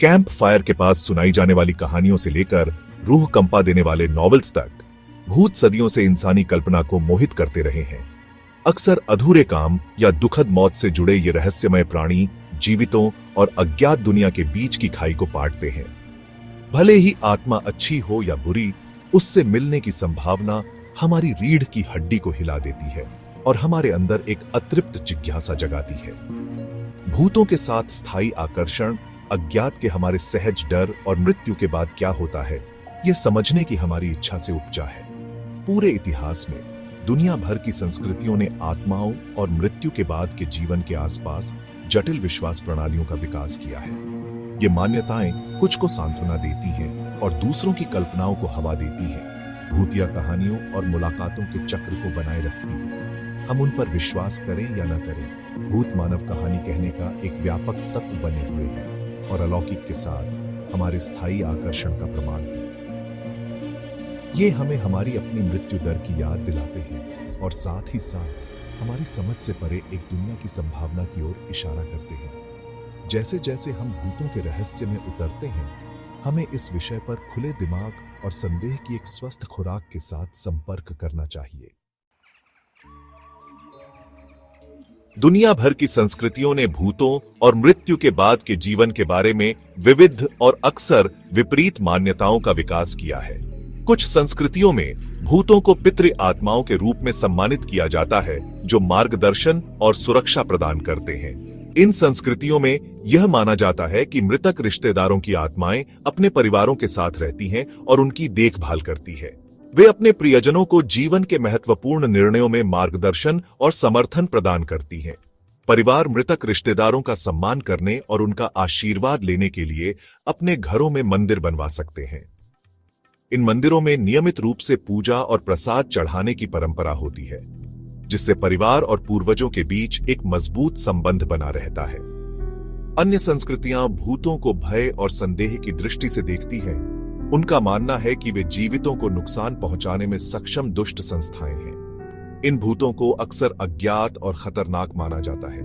Camp fire के पास सुनाई जाने वाली कहानियों से लेकर रूह कंपा देने वाले नॉवेल्स तक भूत सदियों से इंसानी कल्पना को मोहित करते रहे हैं। अक्सर अधूरे काम या दुखद मौत से जुड़े ये रहस्यमय प्राणी जीवितों और अज्ञात दुनिया के बीच की खाई को पाटते हैं। भले ही आत्मा अच्छी हो या बुरी, उससे मिलने की संभावना हमारी रीढ़ की हड्डी को हिला देती है और हमारे अंदर एक अतृप्त जिज्ञासा जगाती है। भूतों के साथ स्थायी आकर्षण, अज्ञात के हमारे सहज डर और मृत्यु के बाद क्या होता है, यह समझने की हमारी इच्छा से उपजा है। पूरे इतिहास में दुनिया भर की संस्कृतियों ने आत्माओं और मृत्यु के बाद के जीवन के आसपास जटिल विश्वास प्रणालियों का विकास किया है। ये मान्यताएं कुछ को सांत्वना देती हैं और दूसरों की कल्पनाओं को हवा देती हैं, भूतिया कहानियों और मुलाकातों के चक्र को बनाए रखती हैं। हम उन पर विश्वास करें या न करें, भूत मानव कहानी कहने का एक व्यापक तत्व बने हुए हैं और अलौकिक के साथ हमारे स्थायी आकर्षण का प्रमाण है। ये हमें हमारी अपनी मृत्यु दर की याद दिलाते हैं और साथ ही साथ हमारी समझ से परे एक दुनिया की संभावना की ओर इशारा करते हैं। जैसे जैसे हम भूतों के रहस्य में उतरते हैं, हमें इस विषय पर खुले दिमाग और संदेह की एक स्वस्थ खुराक के साथ संपर्क करना चाहिए। दुनिया भर की संस्कृतियों ने भूतों और मृत्यु के बाद के जीवन के बारे में विविध और अक्सर विपरीत मान्यताओं का विकास किया है। कुछ संस्कृतियों में भूतों को पितृ आत्माओं के रूप में सम्मानित किया जाता है, जो मार्गदर्शन और सुरक्षा प्रदान करते हैं। इन संस्कृतियों में यह माना जाता है कि मृतक रिश्तेदारों की आत्माएं अपने परिवारों के साथ रहती हैं और उनकी देखभाल करती है। वे अपने प्रियजनों को जीवन के महत्वपूर्ण निर्णयों में मार्गदर्शन और समर्थन प्रदान करती हैं। परिवार मृतक रिश्तेदारों का सम्मान करने और उनका आशीर्वाद लेने के लिए अपने घरों में मंदिर बनवा सकते हैं। इन मंदिरों में नियमित रूप से पूजा और प्रसाद चढ़ाने की परंपरा होती है, जिससे परिवार और पूर्वजों के बीच एक मजबूत संबंध बना रहता है। अन्य संस्कृतियां भूतों को भय और संदेह की दृष्टि से देखती हैं। उनका मानना है कि वे जीवितों को नुकसान पहुंचाने में सक्षम दुष्ट संस्थाएं हैं। इन भूतों को अक्सर अज्ञात और खतरनाक माना जाता है,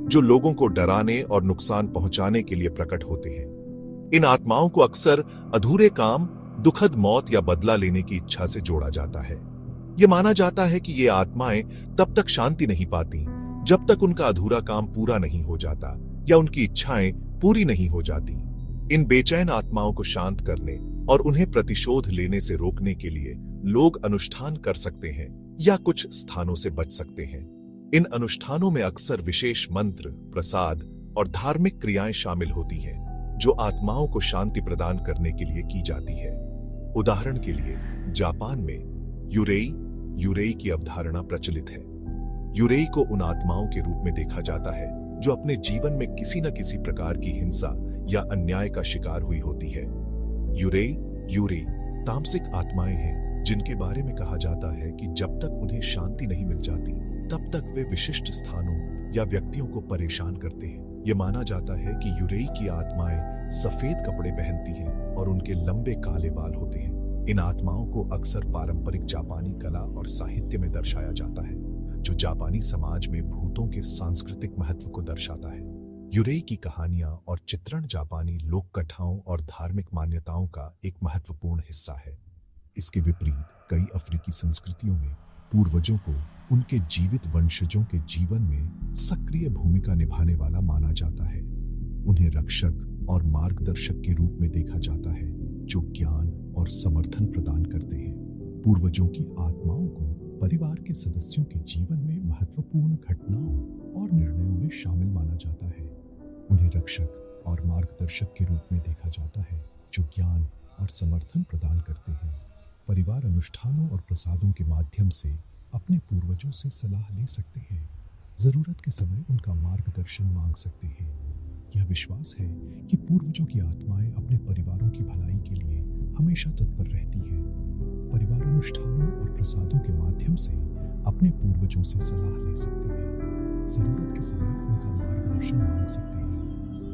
जो लोगों को डराने और नुकसान पहुंचाने के लिए प्रकट होते हैं। इन आत्माओं को अक्सर अधूरे काम, दुखद मौत या बदला लेने की इच्छा से जोड़ा जाता है। यह माना जाता है कि ये आत्माएं तब तक शांति नहीं पाती जब तक उनका अधूरा काम पूरा नहीं हो जाता या उनकी इच्छाएं पूरी नहीं हो जाती। इन बेचैन आत्माओं को शांत करने और उन्हें प्रतिशोध लेने से रोकने के लिए लोग अनुष्ठान कर सकते हैं या कुछ स्थानों से बच सकते हैं। इन अनुष्ठानों में अक्सर विशेष मंत्र, प्रसाद और धार्मिक क्रियाएं शामिल होती हैं, जो आत्माओं को शांति प्रदान करने के लिए की जाती है। उदाहरण के लिए जापान में यूरेई की अवधारणा प्रचलित है। यूरेई को उन आत्माओं के रूप में देखा जाता है जो अपने जीवन में किसी न किसी प्रकार की हिंसा या अन्याय का शिकार हुई होती है। यूरेई तामसिक आत्माएं हैं, जिनके बारे में कहा जाता है कि जब तक उन्हें शांति नहीं मिल जाती, तब तक वे विशिष्ट स्थानों या व्यक्तियों को परेशान करते हैं। यह माना जाता है कि यूरेई की आत्माएं सफेद कपड़े पहनती हैं और उनके लंबे काले बाल होते हैं। इन आत्माओं को अक्सर पारंपरिक जापानी कला और साहित्य में दर्शाया जाता है, जो जापानी समाज में भूतों के सांस्कृतिक महत्व को दर्शाता है। यूरेई की कहानियां और चित्रण जापानी लोक कथाओं और धार्मिक मान्यताओं का एक महत्वपूर्ण हिस्सा है। इसके विपरीत कई अफ्रीकी संस्कृतियों में पूर्वजों को उनके जीवित वंशजों के जीवन में सक्रिय भूमिका निभाने वाला माना जाता है। उन्हें रक्षक और मार्गदर्शक के रूप में देखा जाता है, जो ज्ञान और समर्थन प्रदान करते हैं। पूर्वजों की आत्माओं को परिवार के सदस्यों के जीवन में महत्वपूर्ण घटनाओं और निर्णयों में शामिल माना जाता है। उन्हें रक्षक और मार्गदर्शक के रूप में देखा जाता है, जो ज्ञान और समर्थन प्रदान करते हैं। परिवार अनुष्ठानों और प्रसादों के माध्यम से अपने पूर्वजों से सलाह ले सकते हैं, जरूरत के समय उनका मार्गदर्शन मांग सकते हैं। यह विश्वास है कि पूर्वजों की आत्माएं अपने परिवारों की भलाई के लिए हमेशा तत्पर रहती हैं। परिवार अनुष्ठानों और प्रसादों के माध्यम से अपने पूर्वजों से सलाह ले सकते हैं, जरूरत के समय उनका मार्गदर्शन मांग सकते हैं।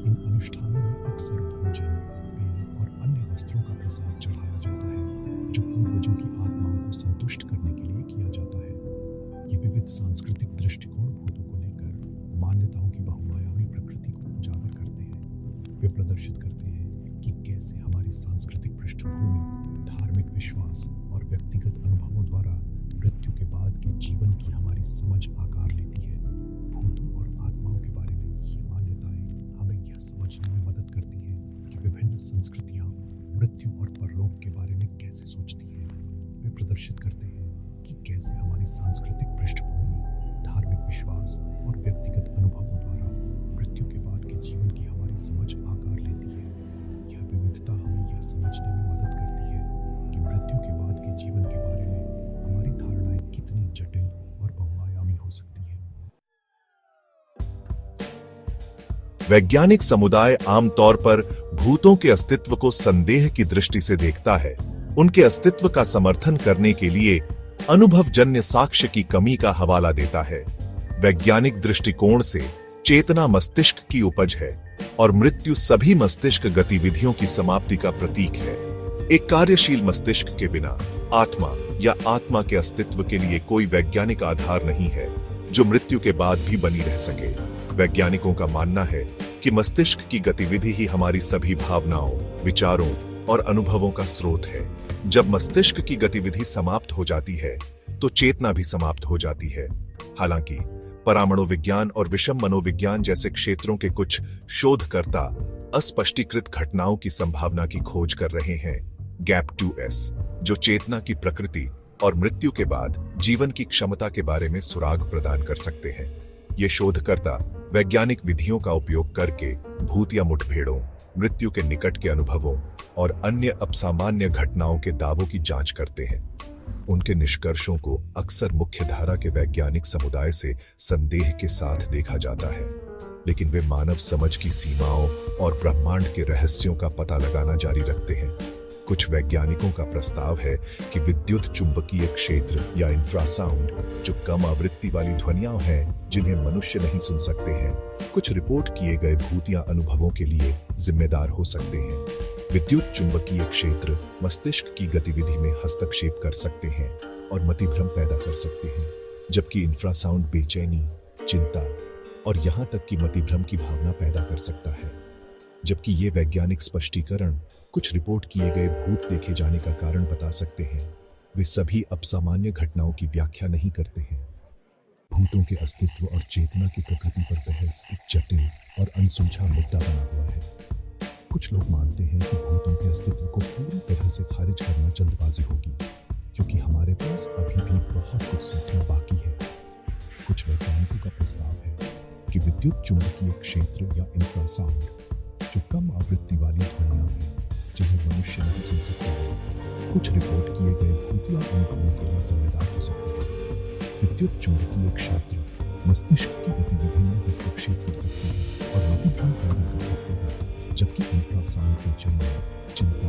इन अनुष्ठानों में अक्सर भोजन, पेय और अन्य वस्त्रों का प्रसाद चढ़ाया जाता है, जो पूर्वजों की आत्माओं को संतुष्ट करने के लिए किया जाता है। ये विविध सांस्कृतिक दृष्टिकोण भूतों को लेकर मान्यताओं की बहुआयामी प्रकृति को उजागर करते हैं। वे प्रदर्शित करते हैं कैसे हमारी सांस्कृतिक पृष्ठभूमि, धार्मिक विश्वास और व्यक्तिगत अनुभवों द्वारा मृत्यु के बाद के जीवन की हमारी समझ आकार लेती है। भूतों और आत्माओं के बारे में ये मान्यताएं हमें यह समझने में मदद करती हैं कि विभिन्न संस्कृतियां मृत्यु और परलोक के बारे में कैसे सोचती हैं। वे प्रदर्शित करते हैं कि कैसे हमारी सांस्कृतिक पृष्ठभूमि, धार्मिक विश्वास और व्यक्तिगत अनुभवों द्वारा मृत्यु के बाद के जीवन की हमारी समझ आकार लेती है। यह विविधता हमें यह समझने में मदद करती है कि मृत्यु के बाद के जीवन के बारे में हमारी धारणाएं कितनी जटिल और बहुआयामी हो सकती है। वैज्ञानिक समुदाय आमतौर पर भूतों के अस्तित्व को संदेह की दृष्टि से देखता है। उनके अस्तित्व का समर्थन करने के लिए अनुभवजन्य साक्ष्य की कमी का हवाला देता है। वैज्ञानिक दृष्टिकोण से चेतना मस्तिष्क की उपज है और मृत्यु सभी मस्तिष्क गतिविधियों की समाप्ति का प्रतीक है। एक कार्यशील मस्तिष्क के बिना आत्मा या आत्मा के अस्तित्व के लिए कोई वैज्ञानिक आधार नहीं है जो मृत्यु के बाद भी बनी रह सके। वैज्ञानिकों का मानना है कि मस्तिष्क की गतिविधि ही हमारी सभी भावनाओं, विचारों और अनुभवों का स्रोत है। जब मस्तिष्क की गतिविधि समाप्त हो जाती है तो चेतना भी समाप्त हो जाती है। हालांकि परामणु विज्ञान और विषम मनोविज्ञान जैसे क्षेत्रों के कुछ शोधकर्ता अस्पष्टीकृत घटनाओं की संभावना की खोज कर रहे हैं, गैप 2S, जो चेतना की प्रकृति और मृत्यु के बाद जीवन की क्षमता के बारे में सुराग प्रदान कर सकते हैं। ये शोधकर्ता वैज्ञानिक विधियों का उपयोग करके भूत या मुठभेड़ों, मृत्यु के निकट के अनुभवों और अन्य अपसामान्य घटनाओं के दावों की जांच करते हैं। उनके निष्कर्षों को अक्सर मुख्यधारा के वैज्ञानिक समुदाय से संदेह के साथ देखा जाता है, लेकिन वे मानव समझ की सीमाओं और ब्रह्मांड के रहस्यों का पता लगाना जारी रखते हैं। कुछ वैज्ञानिकों का प्रस्ताव है कि विद्युत चुंबकीय क्षेत्र या इंफ्रासाउंड, जो कम आवृत्ति वाली ध्वनियां हैं जिन्हें मनुष्य नहीं सुन सकते हैं, कुछ रिपोर्ट किए गए भूत या अनुभवों के लिए जिम्मेदार हो सकते हैं। विद्युत चुंबकीय क्षेत्र मस्तिष्क की गतिविधि में हस्तक्षेप कर सकते हैं और मतिभ्रम पैदा कर सकते हैं, जबकि इंफ्रासाउंड बेचैनी, चिंता और यहां तक कि मतिभ्रम की भावना पैदा कर सकता है। जबकि ये वैज्ञानिक स्पष्टीकरण कुछ रिपोर्ट किए गए भूत देखे जाने का कारण बता सकते हैं, वे सभी अपसामान्य घटनाओं की व्याख्या नहीं करते हैं। भूतों के अस्तित्व और चेतना की प्रकृति पर बहस एक जटिल और अनसुलझा मुद्दा बना हुआ है। कुछ लोग मानते हैं कि भूतों के अस्तित्व को पूरी तरह से खारिज करना जल्दबाजी होगी, क्योंकि हमारे पास अभी भी बहुत कुछ सीखना बाकी है। कुछ वैज्ञानिकों का प्रस्ताव है कि विद्युत चुंबकीय क्षेत्र या इंफ्रासाउंड, जो कम आवृत्ति वाली ध्वनियां हैं जिन्हें मनुष्य नहीं सुन सकते हैं, कुछ रिपोर्ट किए गए भूतिया अनुभवों के लिए जिम्मेदार हो सकते हैं। विद्युत चुंबकीय क्षेत्र मस्तिष्क की गतिविधि में हस्तक्षेप कर सकते हैं और मतिभ्रम पैदा कर सकते हैं, जबकि इंफ्रासाउंड बेचैनी, चिंता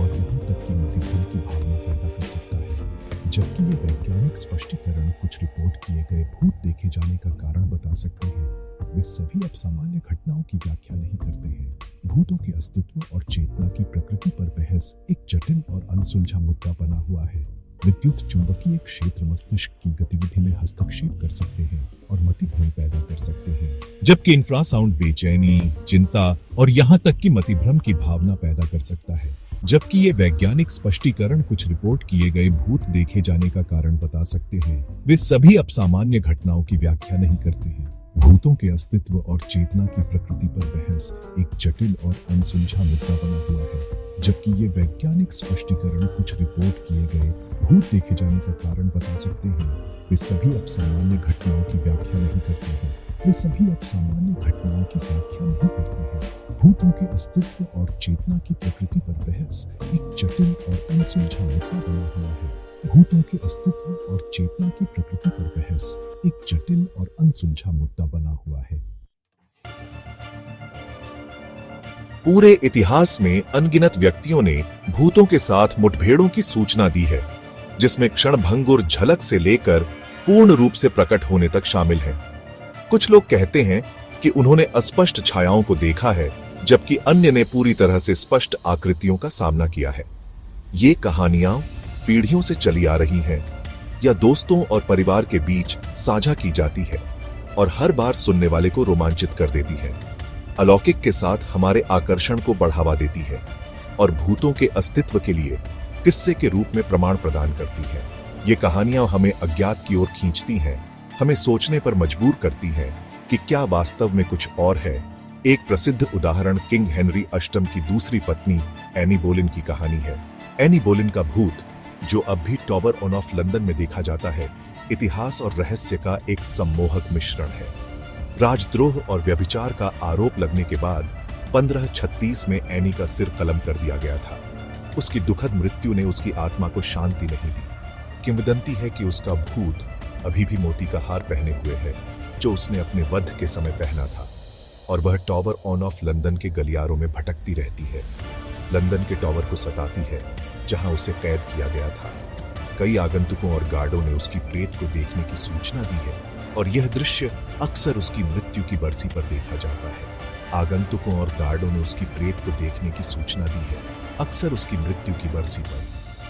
और यहाँ तक कि मतिभ्रम की भावना पैदा कर सकता है। जबकि ये वैज्ञानिक स्पष्टीकरण कुछ रिपोर्ट किए गए भूत देखे जाने का कारण बता सकते हैं, वे सभी अपसामान्य घटनाओं की व्याख्या नहीं करते हैं। भूतों के अस्तित्व और चेतना की प्रकृति पर बहस एक जटिल और अनसुलझा मुद्दा बना हुआ है। विद्युत चुंबकीय क्षेत्र मस्तिष्क की गतिविधि में हस्तक्षेप कर सकते हैं और मतिभ्रम पैदा कर सकते हैं, जबकि इंफ्रासाउंड बेचैनी, चिंता और यहाँ तक कि मतिभ्रम की भावना पैदा कर सकता है। जबकि ये वैज्ञानिक स्पष्टीकरण कुछ रिपोर्ट किए गए भूत देखे जाने का कारण बता सकते हैं, वे सभी अपसामान्य घटनाओं की व्याख्या नहीं करते हैं। भूतों के अस्तित्व और चेतना की प्रकृति पर बहस एक जटिल और अनसुलझा मुद्दा बना हुआ है। जबकि ये वैज्ञानिक स्पष्टीकरण कुछ रिपोर्ट किए गए भूत देखे जाने का कारण बता सकते हैं, वे सभी अपसामान्य घटनाओं की व्याख्या नहीं करते हैं। वे सभी अपसामान्य घटनाओं की व्याख्या नहीं करते हैं। भूतों के अस्तित्व और चेतना की प्रकृति पर बहस एक जटिल और अनसुलझा मुद्दा बना हुआ है। भूतों के अस्तित्व और चेतना की प्रकृति पर बहस एक जटिल और अनसुलझा मुद्दा बना हुआ है। पूरे इतिहास में अनगिनत व्यक्तियों ने भूतों के साथ मुठभेड़ों की सूचना दी है, जिसमें क्षणभंगुर झलक से लेकर पूर्ण रूप से प्रकट होने तक शामिल है। कुछ लोग कहते हैं कि उन्होंने अस्पष्ट छायाओं को देखा है, जबकि अन्य ने पूरी तरह से स्पष्ट आकृतियों का सामना किया है। ये कहानियां पीढ़ियों से चली आ रही हैं या दोस्तों और परिवार के बीच साझा की जाती है और हर बार सुनने वाले को रोमांचित कर देती है, अलौकिक के साथ हमारे आकर्षण को बढ़ावा देती है। और भूतों के अस्तित्व के लिए किस्से के रूप में प्रमाण प्रदान करती है। ये कहानियां हमें अज्ञात की ओर खींचती हैं, हमें सोचने पर मजबूर करती हैं कि क्या वास्तव में कुछ और है। एक प्रसिद्ध उदाहरण किंग हेनरी अष्टम की दूसरी पत्नी एनी बोलिन की कहानी है। एनी बोलिन का भूत, जो अब भी टॉवर ऑफ लंदन में देखा जाता है, इतिहास और रहस्य का एक सम्मोहक मिश्रण है। राजद्रोह और व्यभिचार का आरोप लगने के बाद 1536 में एनी का सिर कलम कर दिया गया था। उसकी दुखद मृत्यु ने उसकी आत्मा को शांति नहीं दी। किंवदंती है कि उसका भूत अभी भी मोती का हार पहने हुए है, जो उसने अपने वध के समय पहना था, और वह टॉवर ऑफ लंदन के गलियारों में भटकती रहती है, लंदन के टॉवर को सताती है जहां उसे कैद किया गया था। कई आगंतुकों और गार्डों ने उसकी प्रेत को देखने की सूचना दी है, और यह दृश्य अक्सर उसकी मृत्यु की बरसी पर देखा जाता है। आगंतुकों और गार्डों ने उसकी प्रेत को देखने की सूचना दी है, अक्सर उसकी मृत्यु की बरसी पर।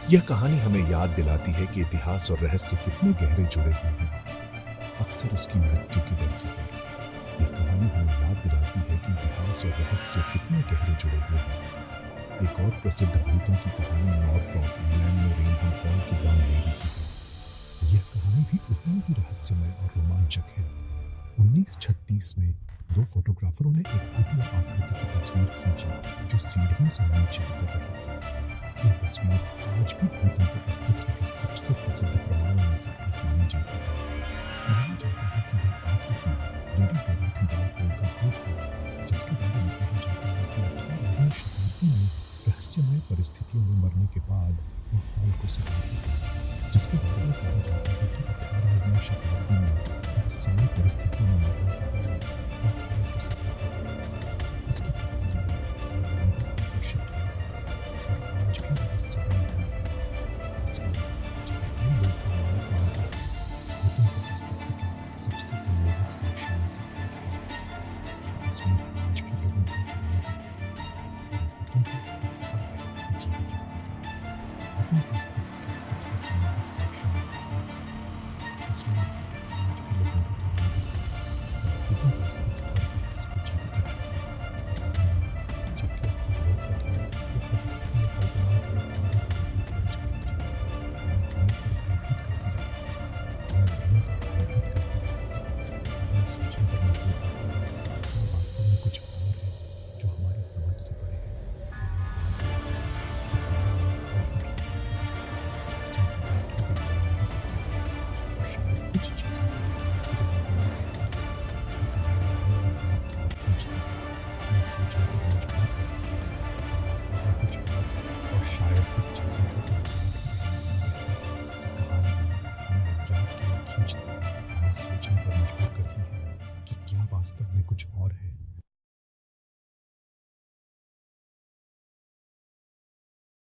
यह कहानी हमें याद दिलाती है कि इतिहास और रहस्य कितने गहरे जुड़े हुए हैं, अक्सर उसकी मृत्यु की बरसी पर। यह कहानी हमें याद दिलाती है कि इतिहास और रहस्य कितने गहरे जुड़े हुए हैं। एक और प्रसिद्ध भूतों की कहानी नॉरफॉक, इंग्लैंड में रेनबो हॉल की ब्राउन लेडी की है। यह कहानी भी उतनी ही रहस्यमय और रोमांचक है। 1936 में दो फोटोग्राफरों ने एक भूतिया आकृति की तस्वीर खींची जो सीढ़ियों से नीचे उतर रही थी। यह तस्वीर आज भी भूतों के अस्तित्व के सबसे प्रसिद्ध प्रमाणों में से एक मानी जाती है। माना जाता है कि यह आकृति लेडी डोरोथी वॉलपोल का भूत है, जिसके बारे में कहा जाता है कि 18वीं शताब्दी में रहस्यमय परिस्थितियों में मरने के बाद वह हॉल को सताती थी। जिसके बारे में कहा जाता है कि 18वीं शताब्दी में रहस्यमय परिस्थितियों में मरने के बाद वह हॉल को सताती थी। उसकी कहानी को आकर्षित किया और आज भी रहस्यमय है। तस्वीर जिसे कई लोग प्रमाणिक मानते हैं, भूतों के अस्तित्व के सबसे सम्मोहक साक्ष्यों में से एक है। तस्वीर आज भी लोगों को हैरान करती है और भूतों के अस्तित्व पर बहस को जीवित रखती है। भूतों के अस्तित्व के सबसे सम्मोहक साक्ष्यों में से एक है। तस्वीर आज भी लोगों को हैरान करती है और भूतों के अस्तित्व पर बहस को जीवित रखती है। जबकि अक्सर लोग कहते हैं कि परिस्थिति में कल्पना कर सोचने पर मजबूर करता है कि वास्तव में कुछ और है जो हमारी समझ से परे है। और शायद कुछ चीज़ों को सोचने पर मजबूर करती है। वास्तव में कुछ और शायद कुछ चीज़ों को खींचती है, हमें सोचने पर मजबूर करती है कि क्या वास्तव में कुछ और है।